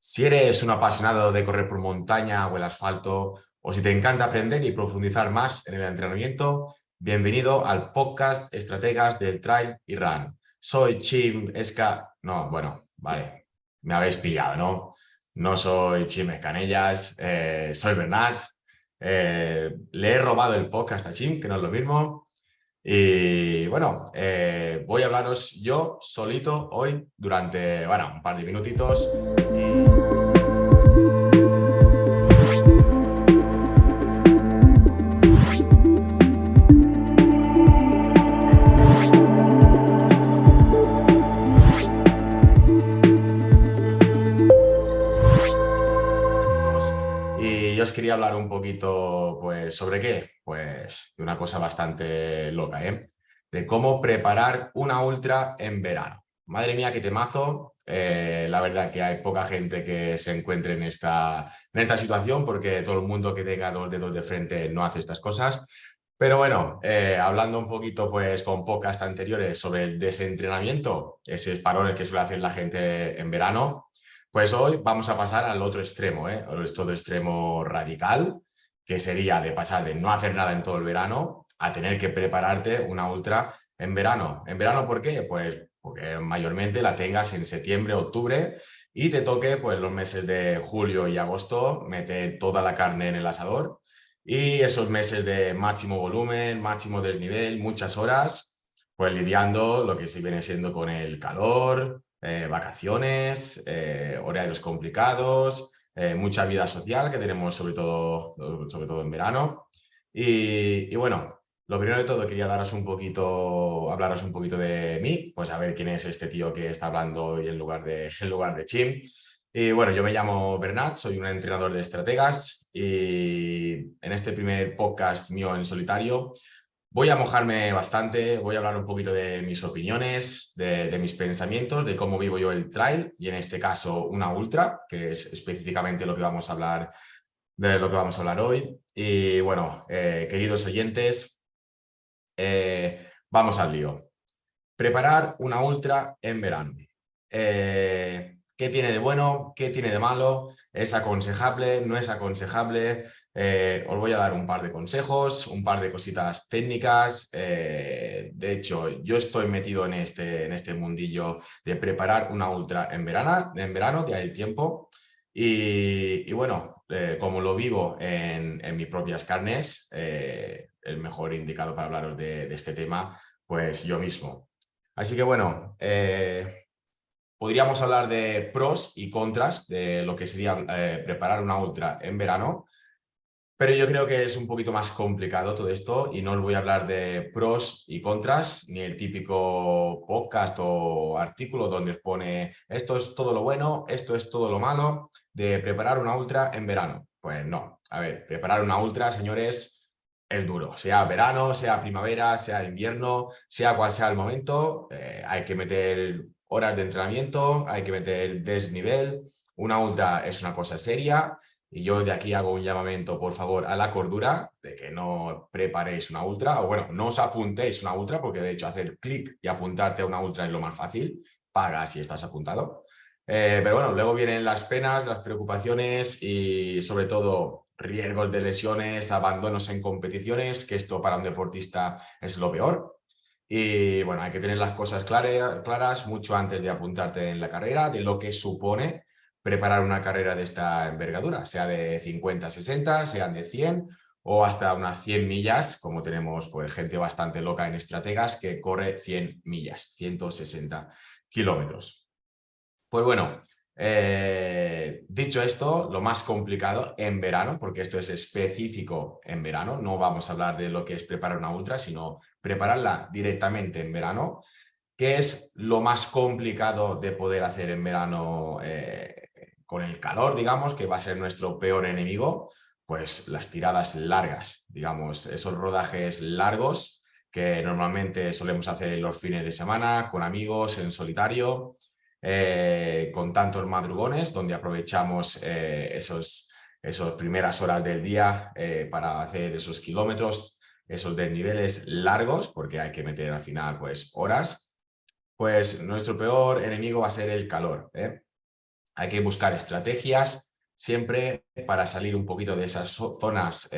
Si eres un apasionado de correr por montaña o el asfalto, o si te encanta aprender y profundizar más en el entrenamiento, bienvenido al podcast Estrategas del Trail y Run. Soy Chim Esca... No, bueno, vale, me habéis pillado, ¿no? No soy Chim Escanellas, soy Bernat. Le he robado el podcast a Chim, que no es lo mismo. Y bueno, voy a hablaros yo solito hoy durante, bueno, un par de minutitos. Y yo os quería hablar un poquito, pues, ¿sobre qué? Pues de una cosa bastante loca, ¿eh? De cómo preparar una ultra en verano. Madre mía, qué temazo. La verdad que hay poca gente que se encuentre en esta situación porque todo el mundo que tenga dos dedos de frente no hace estas cosas. Pero bueno, hablando un poquito pues con podcasts anteriores sobre el desentrenamiento, ese es parón el que suele hacer la gente en verano, pues hoy vamos a pasar al otro extremo, ¿eh? Es todo extremo radical, que sería de pasar de no hacer nada en todo el verano a tener que prepararte una ultra en verano. ¿En verano por qué? Pues porque mayormente la tengas en septiembre, octubre y te toque pues los meses de julio y agosto meter toda la carne en el asador y esos meses de máximo volumen, máximo desnivel, muchas horas, pues lidiando lo que se viene siendo con el calor, vacaciones, horarios complicados, mucha vida social que tenemos sobre todo en verano. Y bueno, lo primero de todo quería hablaros un poquito de mí, pues a ver quién es este tío que está hablando hoy en lugar de Chim. Y bueno, yo me llamo Bernat, soy un entrenador de estrategas y en este primer podcast mío en solitario voy a mojarme bastante, voy a hablar un poquito de mis opiniones, de mis pensamientos, de cómo vivo yo el trail y en este caso una ultra, que es específicamente lo que vamos a hablar, de lo que vamos a hablar hoy. Y bueno, queridos oyentes, vamos al lío. Preparar una ultra en verano. ¿Qué tiene de bueno? ¿Qué tiene de malo? ¿Es aconsejable? ¿No es aconsejable? Os voy a dar un par de consejos, un par de cositas técnicas. De hecho, yo estoy metido en este mundillo de preparar una ultra en verano, de ahí el tiempo. Y bueno, como lo vivo en mis propias carnes, el mejor indicado para hablaros de este tema, pues yo mismo. Así que bueno, podríamos hablar de pros y contras de lo que sería preparar una ultra en verano, pero yo creo que es un poquito más complicado todo esto y no os voy a hablar de pros y contras, ni el típico podcast o artículo donde os pone esto es todo lo bueno, esto es todo lo malo de preparar una ultra en verano. Pues no, a ver, preparar una ultra, señores, es duro, sea verano, sea primavera, sea invierno, sea cual sea el momento, hay que meter horas de entrenamiento, hay que meter desnivel, una ultra es una cosa seria. Y yo de aquí hago un llamamiento, por favor, a la cordura de que no preparéis una ultra, o bueno, no os apuntéis una ultra, porque de hecho hacer clic y apuntarte a una ultra es lo más fácil. Paga si estás apuntado. Pero bueno, luego vienen las penas, las preocupaciones y sobre todo riesgos de lesiones, abandonos en competiciones, que esto para un deportista es lo peor. Y bueno, hay que tener las cosas claras mucho antes de apuntarte en la carrera, de lo que supone preparar una carrera de esta envergadura, sea de 50, 60, sean de 100 o hasta unas 100 millas, como tenemos pues, gente bastante loca en estrategas que corre 100 millas, 160 kilómetros. Pues bueno, dicho esto, lo más complicado en verano, porque esto es específico en verano, no vamos a hablar de lo que es preparar una ultra, sino prepararla directamente en verano. ¿Qué es lo más complicado de poder hacer en verano con el calor, digamos, que va a ser nuestro peor enemigo? Pues las tiradas largas, digamos, esos rodajes largos que normalmente solemos hacer los fines de semana, con amigos, en solitario, con tantos madrugones, donde aprovechamos esas primeras horas del día para hacer esos kilómetros, esos desniveles largos, porque hay que meter al final pues horas. Pues nuestro peor enemigo va a ser el calor, ¿eh? hay que buscar estrategias siempre para salir un poquito de esas zonas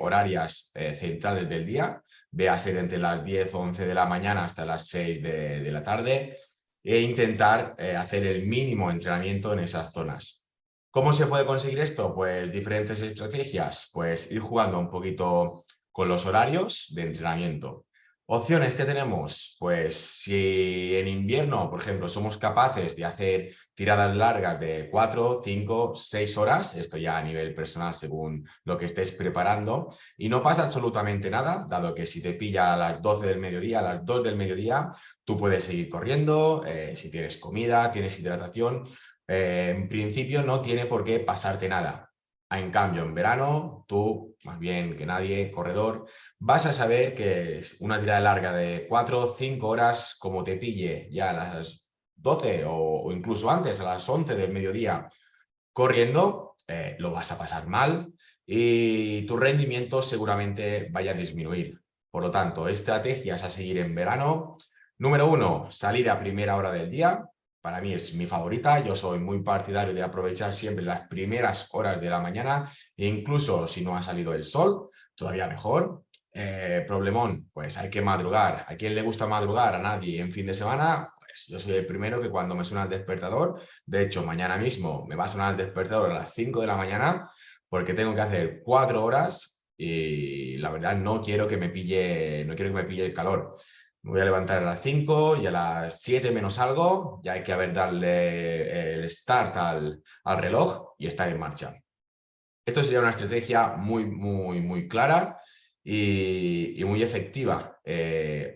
horarias centrales del día, véase entre las 10 o 11 de la mañana hasta las 6 de la tarde, e intentar hacer el mínimo entrenamiento en esas zonas. ¿Cómo se puede conseguir esto? Pues diferentes estrategias, pues ir jugando un poquito con los horarios de entrenamiento. Opciones que tenemos, pues si en invierno, por ejemplo, somos capaces de hacer tiradas largas de 4, 5, 6 horas, esto ya a nivel personal según lo que estés preparando, y no pasa absolutamente nada, dado que si te pilla a las 12 del mediodía, a las 2 del mediodía, tú puedes seguir corriendo, si tienes comida, tienes hidratación, en principio no tiene por qué pasarte nada. En cambio, en verano, tú, más bien que nadie, corredor, vas a saber que una tirada larga de 4 o 5 horas, como te pille ya a las 12 o incluso antes, a las 11 del mediodía, corriendo, lo vas a pasar mal y tu rendimiento seguramente vaya a disminuir. Por lo tanto, estrategias a seguir en verano. Número 1, salir a primera hora del día. Para mí es mi favorita. Yo soy muy partidario de aprovechar siempre las primeras horas de la mañana, e incluso si no ha salido el sol, todavía mejor. Problemón, pues hay que madrugar. ¿A quién le gusta madrugar? A nadie. En fin de semana, pues yo soy el primero que cuando me suena el despertador, de hecho mañana mismo me va a sonar el despertador a las 5 de la mañana porque tengo que hacer 4 horas y la verdad no quiero que me pille, no quiero que me pille el calor. Me voy a levantar a las 5 y a las 7 menos algo ya hay que darle el start al reloj y estar en marcha. Esto sería una estrategia muy clara y muy efectiva.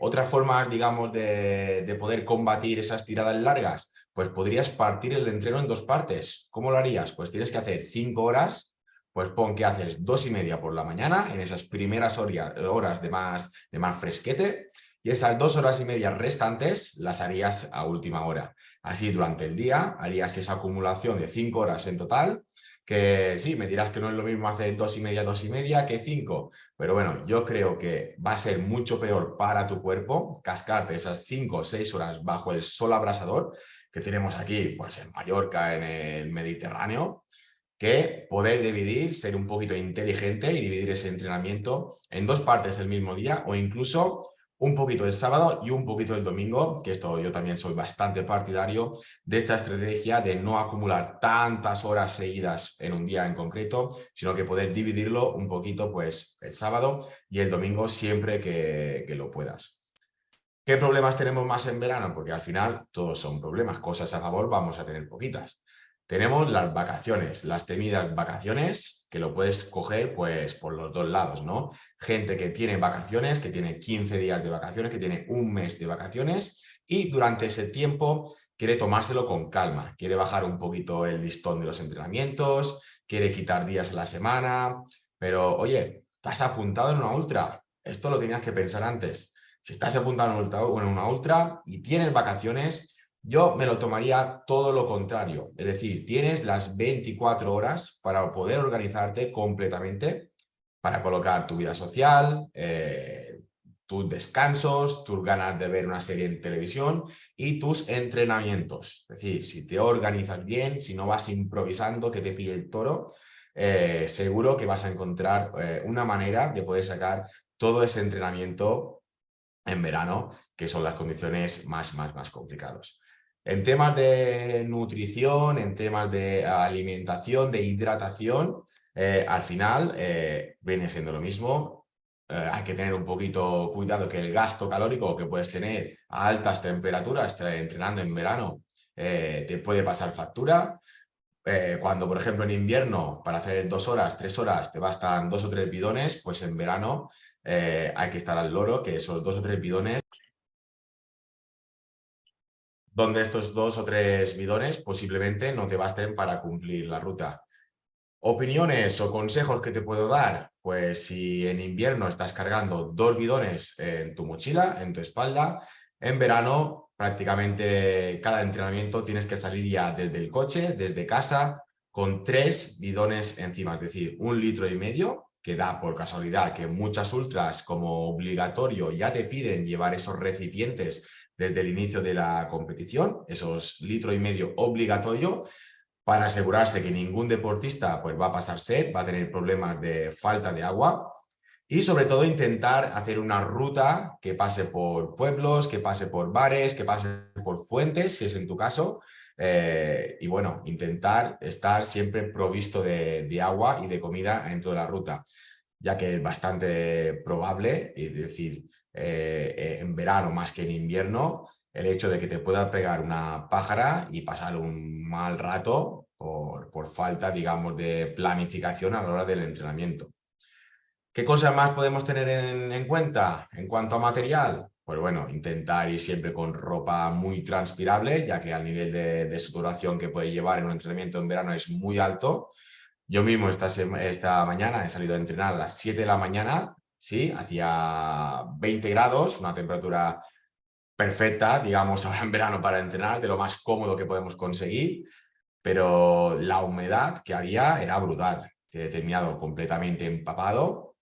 Otras formas, digamos, de poder combatir esas tiradas largas, pues podrías partir el entreno en dos partes. ¿Cómo lo harías? Pues tienes que hacer 5 horas, pues pon que haces 2,5 por la mañana, en esas primeras horas de más fresquete, y esas 2,5 horas restantes las harías a última hora. Así durante el día harías esa acumulación de 5 horas en total, que sí, me dirás que no es lo mismo hacer 2,5 que 5, pero bueno, yo creo que va a ser mucho peor para tu cuerpo cascarte esas 5 o 6 horas bajo el sol abrasador que tenemos aquí, pues en Mallorca, en el Mediterráneo, que poder dividir, ser un poquito inteligente y dividir ese entrenamiento en dos partes del mismo día o incluso un poquito el sábado y un poquito el domingo, que esto yo también soy bastante partidario de esta estrategia de no acumular tantas horas seguidas en un día en concreto, sino que poder dividirlo un poquito pues el sábado y el domingo siempre que lo puedas. ¿Qué problemas tenemos más en verano? Porque al final todos son problemas, cosas a favor vamos a tener poquitas. Tenemos las vacaciones, las temidas vacaciones, que lo puedes coger pues por los dos lados, ¿no? Gente que tiene vacaciones, que tiene 15 días de vacaciones, que tiene un mes de vacaciones y durante ese tiempo quiere tomárselo con calma, quiere bajar un poquito el listón de los entrenamientos, quiere quitar días a la semana, pero oye, ¿te has apuntado en una ultra? Esto lo tenías que pensar antes. Si estás apuntado en una ultra y tienes vacaciones, yo me lo tomaría todo lo contrario. Es decir, tienes las 24 horas para poder organizarte completamente, para colocar tu vida social, tus descansos, tus ganas de ver una serie en televisión y tus entrenamientos. Es decir, si te organizas bien, si no vas improvisando que te pille el toro, seguro que vas a encontrar una manera de poder sacar todo ese entrenamiento en verano, que son las condiciones más complicadas. En temas de nutrición, en temas de alimentación, de hidratación, al final viene siendo lo mismo. Hay que tener un poquito cuidado que el gasto calórico que puedes tener a altas temperaturas entrenando en verano te puede pasar factura. Cuando, por ejemplo, en invierno, para hacer 2 horas, 3 horas, te bastan 2 o 3 bidones, pues en verano hay que estar al loro, que esos 2 o 3 bidones, donde estos 2 o 3 bidones posiblemente no te basten para cumplir la ruta. ¿Opiniones o consejos que te puedo dar? Pues si en invierno estás cargando 2 bidones en tu mochila, en tu espalda, en verano prácticamente cada entrenamiento tienes que salir ya desde el coche, desde casa, con 3 bidones encima, es decir, 1,5 litros, que da por casualidad que muchas ultras como obligatorio ya te piden llevar esos recipientes desde el inicio de la competición, esos 1,5 litros obligatorio. para asegurarse que ningún deportista pues, va a pasar sed, va a tener problemas de falta de agua. Y sobre todo intentar hacer una ruta que pase por pueblos, que pase por bares, que pase por fuentes, si es en tu caso. Y bueno, intentar estar siempre provisto de agua y de comida en toda la ruta, ya que es bastante probable, es decir, en verano más que en invierno, el hecho de que te pueda pegar una pájara y pasar un mal rato por falta, digamos, de planificación a la hora del entrenamiento. ¿Qué cosas más podemos tener en cuenta en cuanto a material? Pues bueno, intentar ir siempre con ropa muy transpirable, ya que el nivel de sudoración que puede llevar en un entrenamiento en verano es muy alto. Yo mismo esta mañana he salido a entrenar a las 7 de la mañana, ¿sí? Hacía 20 grados, una temperatura perfecta, digamos, ahora en verano para entrenar, de lo más cómodo que podemos conseguir, pero la humedad que había era brutal. He terminado completamente empapado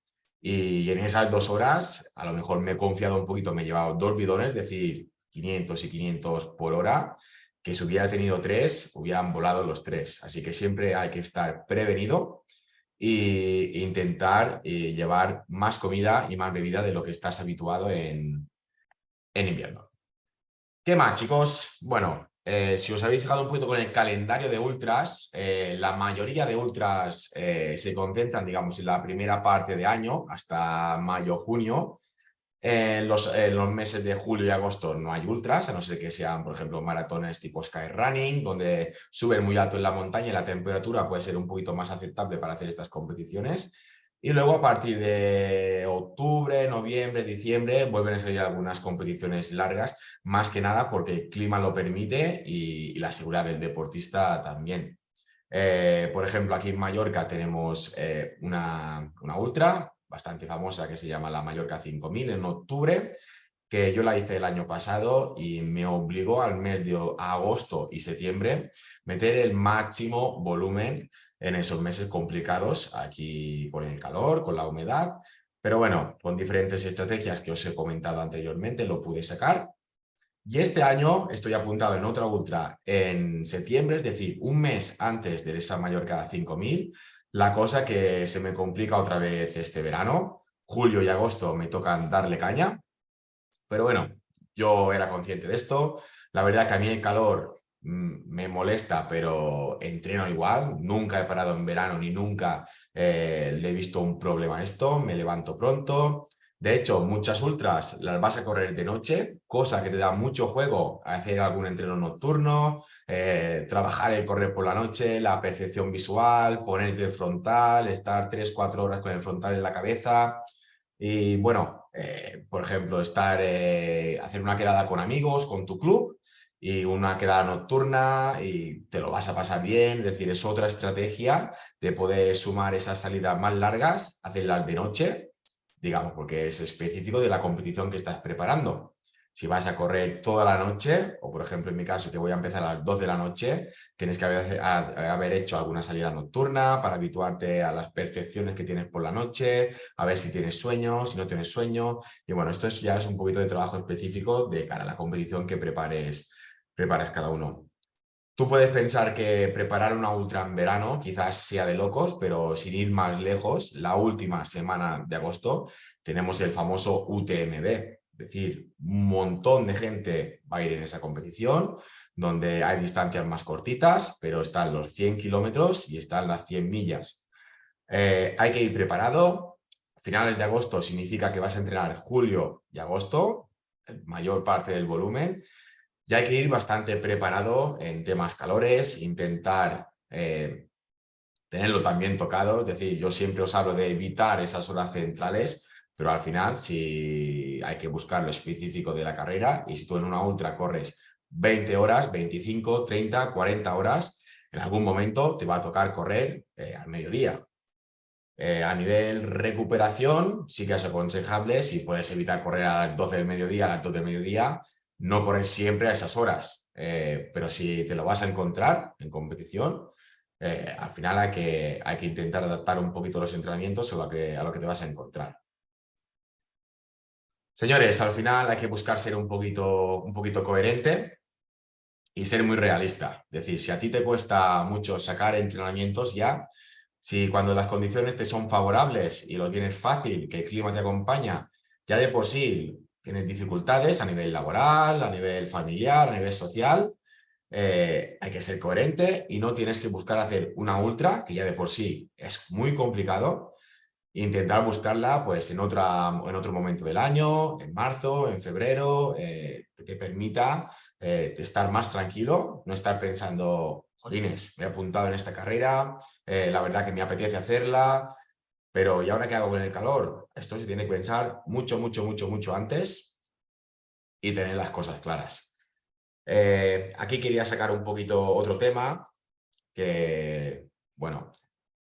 y en esas 2 horas a lo mejor me he confiado un poquito, me he llevado 2 bidones, es decir, 500 y 500 por hora, que si hubiera tenido 3, hubieran volado los 3. Así que siempre hay que estar prevenido e intentar llevar más comida y más bebida de lo que estás habituado en invierno. ¿Qué más, chicos? Bueno, si os habéis fijado un poquito con el calendario de ultras, la mayoría de ultras se concentran, digamos, en la primera parte de año, hasta mayo, junio. En los meses de julio y agosto no hay ultras, a no ser que sean, por ejemplo, maratones tipo skyrunning, donde suben muy alto en la montaña y la temperatura puede ser un poquito más aceptable para hacer estas competiciones. Y luego a partir de octubre, noviembre, diciembre vuelven a salir algunas competiciones largas, más que nada porque el clima lo permite y la seguridad del deportista también. Por ejemplo, aquí en Mallorca tenemos una ultra bastante famosa que se llama la Mallorca 5000 en octubre, que yo la hice el año pasado y me obligó al mes de agosto y septiembre meter el máximo volumen en esos meses complicados, aquí con el calor, con la humedad, pero bueno, con diferentes estrategias que os he comentado anteriormente lo pude sacar. Y este año estoy apuntado en otra ultra en septiembre, es decir, un mes antes de esa Mallorca 5000. La cosa que se me complica otra vez este verano. Julio y agosto me tocan darle caña, pero bueno, yo era consciente de esto. La verdad que a mí el calor me molesta, pero entreno igual. Nunca he parado en verano ni nunca le he visto un problema a esto. Me levanto pronto. De hecho, muchas ultras las vas a correr de noche, cosa que te da mucho juego a hacer algún entreno nocturno, trabajar el correr por la noche, la percepción visual, ponerte el frontal, estar 3-4 horas con el frontal en la cabeza. Y bueno, por ejemplo, hacer una quedada con amigos, con tu club y una quedada nocturna y te lo vas a pasar bien. Es decir, es otra estrategia de poder sumar esas salidas más largas, hacerlas de noche, digamos, porque es específico de la competición que estás preparando. Si vas a correr toda la noche, o por ejemplo en mi caso que voy a empezar a las 2 de la noche, tienes que haber hecho alguna salida nocturna para habituarte a las percepciones que tienes por la noche, a ver si tienes sueño, si no tienes sueño. Y bueno, esto ya es un poquito de trabajo específico de cara a la competición que prepares cada uno. Tú puedes pensar que preparar una ultra en verano quizás sea de locos, pero sin ir más lejos, la última semana de agosto tenemos el famoso UTMB. Es decir, un montón de gente va a ir en esa competición, donde hay distancias más cortitas, pero están los 100 kilómetros y están las 100 millas. Hay que ir preparado. Finales de agosto significa que vas a entrenar julio y agosto, mayor parte del volumen. Ya hay que ir bastante preparado en temas calores, intentar tenerlo también tocado. Es decir, yo siempre os hablo de evitar esas horas centrales, pero al final sí hay que buscar lo específico de la carrera y si tú en una ultra corres 20 horas, 25, 30, 40 horas, en algún momento te va a tocar correr al mediodía. A nivel recuperación, sí que es aconsejable, si puedes evitar correr a las 12 del mediodía, a las 2 del mediodía, no correr siempre a esas horas. Pero si te lo vas a encontrar en competición, al final hay que intentar adaptar un poquito los entrenamientos a lo que te vas a encontrar. Señores, al final hay que buscar ser un poquito coherente. y ser muy realista. Es decir, si a ti te cuesta mucho sacar entrenamientos ya, si cuando las condiciones te son favorables y lo tienes fácil, que el clima te acompaña, ya de por sí tienes dificultades a nivel laboral, a nivel familiar, a nivel social, hay que ser coherente y no tienes que buscar hacer una ultra, que ya de por sí es muy complicado, intentar buscarla pues en otro momento del año, en marzo, en febrero, que te permita estar más tranquilo, no estar pensando, jolines, me he apuntado en esta carrera, la verdad que me apetece hacerla, pero ¿y ahora qué hago con el calor? Esto se tiene que pensar mucho, mucho, mucho, mucho antes y tener las cosas claras. Aquí quería sacar un poquito otro tema que, bueno,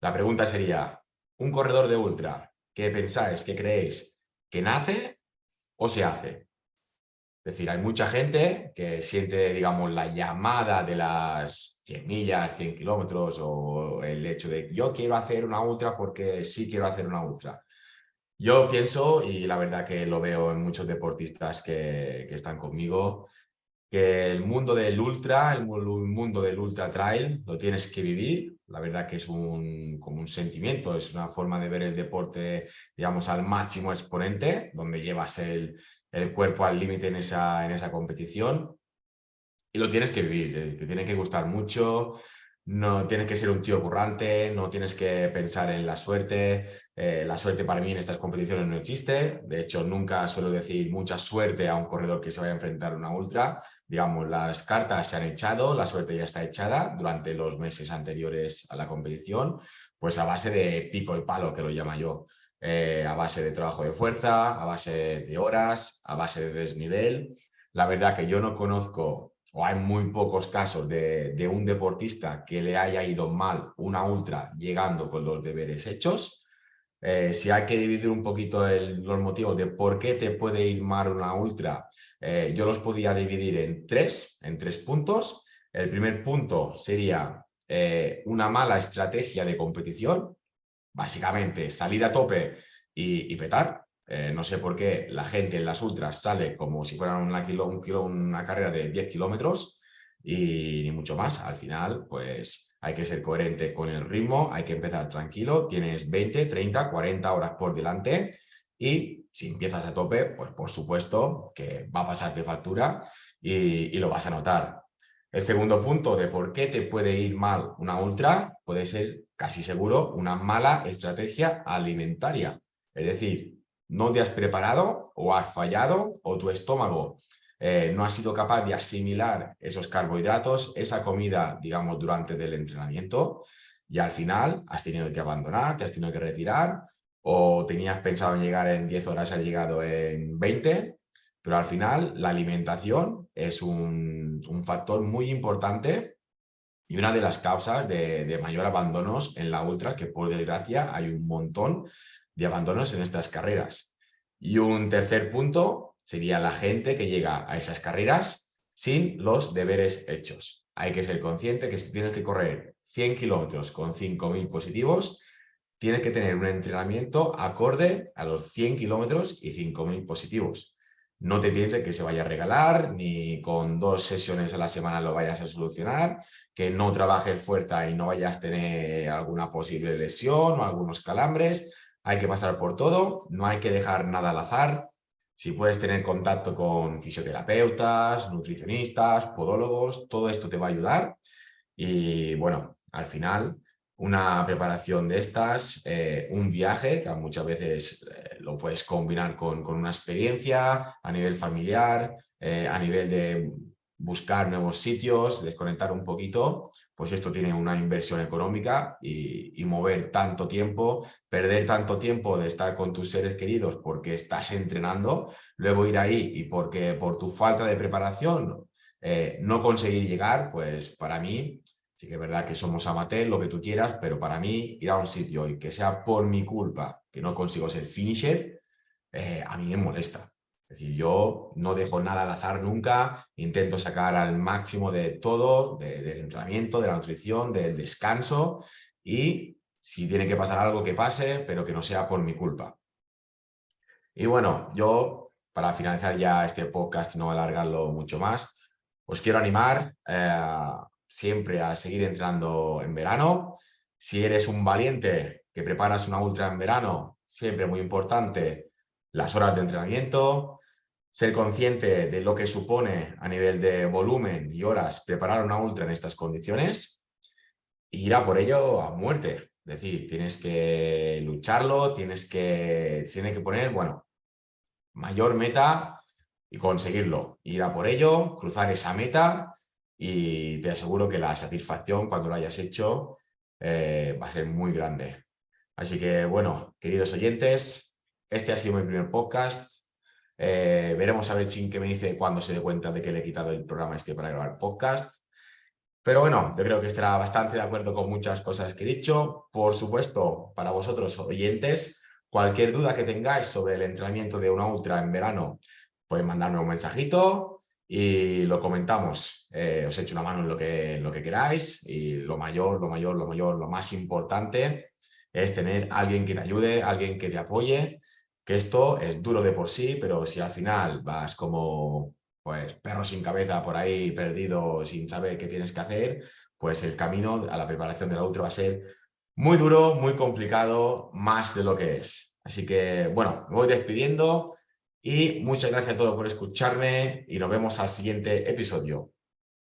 la pregunta sería, ¿un corredor de ultra qué pensáis, qué creéis, que nace o se hace? Es decir, hay mucha gente que siente, digamos, la llamada de las 100 millas, 100 kilómetros o el hecho de yo quiero hacer una ultra porque sí quiero hacer una ultra. Yo pienso, y la verdad que lo veo en muchos deportistas que están conmigo, que el mundo del ultra, el mundo del ultra trail, lo tienes que vivir. La verdad que es como un sentimiento, es una forma de ver el deporte, digamos, al máximo exponente, donde llevas el cuerpo al límite en esa competición. Y lo tienes que vivir, te tiene que gustar mucho, no tienes que ser un tío currante, no tienes que pensar en la suerte para mí en estas competiciones no existe, de hecho nunca suelo decir mucha suerte a un corredor que se vaya a enfrentar a una ultra, digamos, las cartas se han echado, la suerte ya está echada durante los meses anteriores a la competición, pues a base de pico y palo, que lo llama yo. A base de trabajo de fuerza, a base de horas, a base de desnivel. La verdad que yo no conozco o hay muy pocos casos de un deportista que le haya ido mal una ultra llegando con los deberes hechos. Si hay que dividir un poquito los motivos de por qué te puede ir mal una ultra, yo los podía dividir en tres puntos. El primer punto sería una mala estrategia de competición, básicamente salir a tope y petar. No sé por qué la gente en las ultras sale como si fueran una carrera de 10 kilómetros y ni mucho más. Al final, pues hay que ser coherente con el ritmo, hay que empezar tranquilo. Tienes 20, 30, 40 horas por delante y si empiezas a tope, pues por supuesto que va a pasarte factura y lo vas a notar. El segundo punto de por qué te puede ir mal una ultra puede ser casi seguro una mala estrategia alimentaria. Es decir, no te has preparado o has fallado o tu estómago no ha sido capaz de asimilar esos carbohidratos, esa comida, digamos, durante el entrenamiento y al final has tenido que abandonar, te has tenido que retirar o tenías pensado en llegar en 10 horas, has llegado en 20, pero al final la alimentación es un factor muy importante y una de las causas de mayor abandonos en la ultra, que por desgracia hay un montón de abandonos en estas carreras. Y un tercer punto sería la gente que llega a esas carreras sin los deberes hechos. Hay que ser consciente que si tienes que correr 100 kilómetros con 5.000 positivos, tienes que tener un entrenamiento acorde a los 100 kilómetros y 5.000 positivos. No te pienses que se vaya a regalar, ni con 2 sesiones a la semana lo vayas a solucionar, que no trabajes fuerza y no vayas a tener alguna posible lesión o algunos calambres. Hay que pasar por todo, no hay que dejar nada al azar. Si puedes tener contacto con fisioterapeutas, nutricionistas, podólogos, todo esto te va a ayudar. Y bueno, al final, una preparación de estas, un viaje, que muchas veces lo puedes combinar con una experiencia a nivel familiar, a nivel de buscar nuevos sitios, desconectar un poquito, pues esto tiene una inversión económica y mover tanto tiempo, perder tanto tiempo de estar con tus seres queridos porque estás entrenando, luego ir ahí y porque por tu falta de preparación no conseguir llegar, pues para mí, sí que es verdad que somos amateurs, lo que tú quieras, pero para mí ir a un sitio y que sea por mi culpa que no consigo ser finisher, a mí me molesta. Es decir, yo no dejo nada al azar nunca, intento sacar al máximo de todo, del entrenamiento, de la nutrición, del descanso y si tiene que pasar algo que pase, pero que no sea por mi culpa. Y bueno, yo para finalizar ya este podcast y no alargarlo mucho más, os quiero animar siempre a seguir entrenando en verano. Si eres un valiente que preparas una ultra en verano, siempre muy importante las horas de entrenamiento, ser consciente de lo que supone a nivel de volumen y horas preparar una ultra en estas condiciones e ir a por ello a muerte. Es decir, tienes que lucharlo, tienes que poner, bueno, mayor meta y conseguirlo. Ir a por ello, cruzar esa meta y te aseguro que la satisfacción cuando lo hayas hecho va a ser muy grande. Así que, bueno, queridos oyentes, este ha sido mi primer podcast. Veremos a ver Chin qué me dice cuando se dé cuenta de que le he quitado el programa este para grabar podcast. Pero bueno, yo creo que estará bastante de acuerdo con muchas cosas que he dicho. Por supuesto, para vosotros oyentes, cualquier duda que tengáis sobre el entrenamiento de una ultra en verano, podéis mandarme un mensajito y lo comentamos. Os echo una mano en lo que queráis y lo más importante es tener alguien que te ayude, alguien que te apoye, que esto es duro de por sí, pero si al final vas como pues perro sin cabeza por ahí perdido sin saber qué tienes que hacer, pues el camino a la preparación de la ultra va a ser muy duro, muy complicado, más de lo que es. Así que bueno, me voy despidiendo y muchas gracias a todos por escucharme y nos vemos al siguiente episodio.